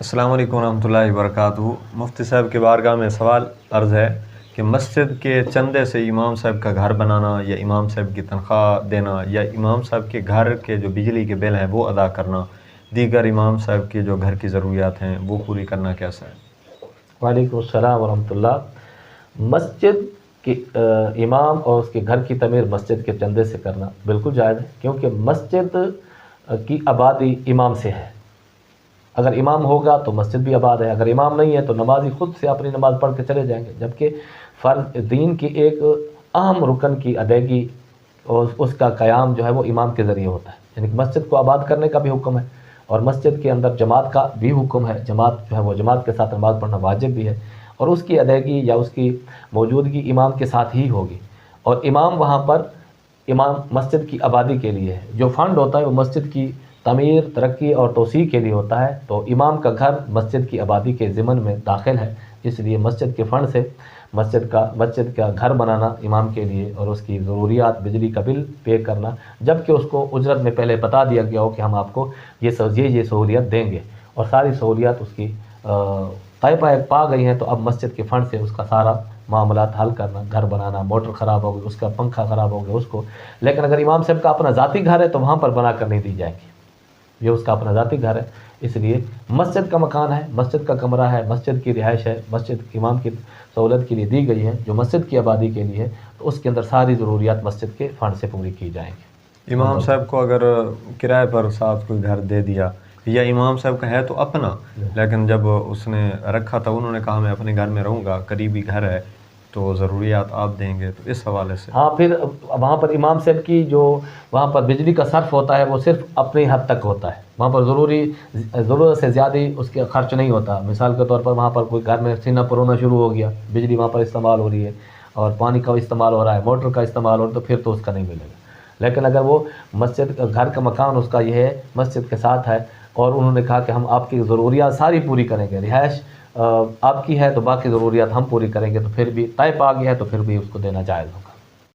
السلام علیکم ورحمۃ اللہ وبرکاتہ۔ مفتی صاحب کے بارگاہ میں سوال عرض ہے کہ مسجد کے چندے سے امام صاحب کا گھر بنانا یا امام صاحب کی تنخواہ دینا یا امام صاحب کے گھر کے جو بجلی کے بل ہیں وہ ادا کرنا، دیگر امام صاحب کی جو گھر کی ضروریات ہیں وہ پوری کرنا کیسا ہے؟ وعلیکم السلام ورحمۃ اللہ۔ مسجد کے امام اور اس کے گھر کی تعمیر مسجد کے چندے سے کرنا بالکل جائز ہے، کیونکہ مسجد کی آبادی امام سے ہے۔ اگر امام ہوگا تو مسجد بھی آباد ہے، اگر امام نہیں ہے تو نمازی خود سے اپنی نماز پڑھ کے چلے جائیں گے، جبکہ فرض دین کی ایک اہم رکن کی ادائیگی اور اس کا قیام جو ہے وہ امام کے ذریعے ہوتا ہے، یعنی کہ مسجد کو آباد کرنے کا بھی حکم ہے اور مسجد کے اندر جماعت کا بھی حکم ہے۔ جماعت جو ہے وہ جماعت کے ساتھ نماز پڑھنا واجب بھی ہے، اور اس کی ادائیگی یا اس کی موجودگی امام کے ساتھ ہی ہوگی، اور امام وہاں پر امام مسجد کی آبادی کے لیے ہے۔ جو فنڈ ہوتا ہے وہ مسجد کی تعمیر، ترقی اور توسیع کے لیے ہوتا ہے، تو امام کا گھر مسجد کی آبادی کے ضمن میں داخل ہے، اس لیے مسجد کے فنڈ سے مسجد کا گھر بنانا امام کے لیے اور اس کی ضروریات، بجلی کا بل پے کرنا، جبکہ اس کو اجرت میں پہلے بتا دیا گیا ہو کہ ہم آپ کو یہ سہولیات دیں گے، اور ساری سہولیات اس کی طے پا گئی ہیں، تو اب مسجد کے فنڈ سے اس کا سارا معاملات حل کرنا، گھر بنانا، موٹر خراب ہو گئی اس کا، پنکھا خراب ہو گیا اس کو۔ لیکن اگر امام صاحب کا اپنا ذاتی گھر ہے تو وہاں پر بنا کر نہیں دی جائے گی، یہ اس کا اپنا ذاتی گھر ہے، اس لیے مسجد کا مکان ہے، مسجد کا کمرہ ہے، مسجد کی رہائش ہے، مسجد امام کی سہولت کے لیے دی گئی ہے جو مسجد کی آبادی کے لیے ہے، تو اس کے اندر ساری ضروریات مسجد کے فنڈ سے پوری کی جائیں گی۔ امام صاحب کو اگر کرائے پر ساتھ کوئی گھر دے دیا، یا امام صاحب کا ہے تو اپنا، لیکن جب اس نے رکھا تھا انہوں نے کہا میں اپنے گھر میں رہوں گا، قریبی گھر ہے تو ضروریات آپ دیں گے، تو اس حوالے سے ہاں، پھر وہاں پر امام صاحب کی جو وہاں پر بجلی کا صرف ہوتا ہے وہ صرف اپنی حد تک ہوتا ہے، وہاں پر ضرورت سے زیادہ اس کے خرچ نہیں ہوتا۔ مثال کے طور پر وہاں پر کوئی گھر میں سینہ پرونا شروع ہو گیا، بجلی وہاں پر استعمال ہو رہی ہے اور پانی کا استعمال ہو رہا ہے، موٹر کا استعمال ہو رہا ہے، تو پھر تو اس کا نہیں ملے گا۔ لیکن اگر وہ مسجد گھر کا مکان اس کا یہ ہے، مسجد کے ساتھ ہے، اور انہوں نے کہا کہ ہم آپ کی ضروریات ساری پوری کریں گے، رہائش آپ کی ہے تو باقی ضروریات ہم پوری کریں گے، تو پھر بھی طے پا گیا ہے تو پھر بھی اس کو دینا جائز ہوگا۔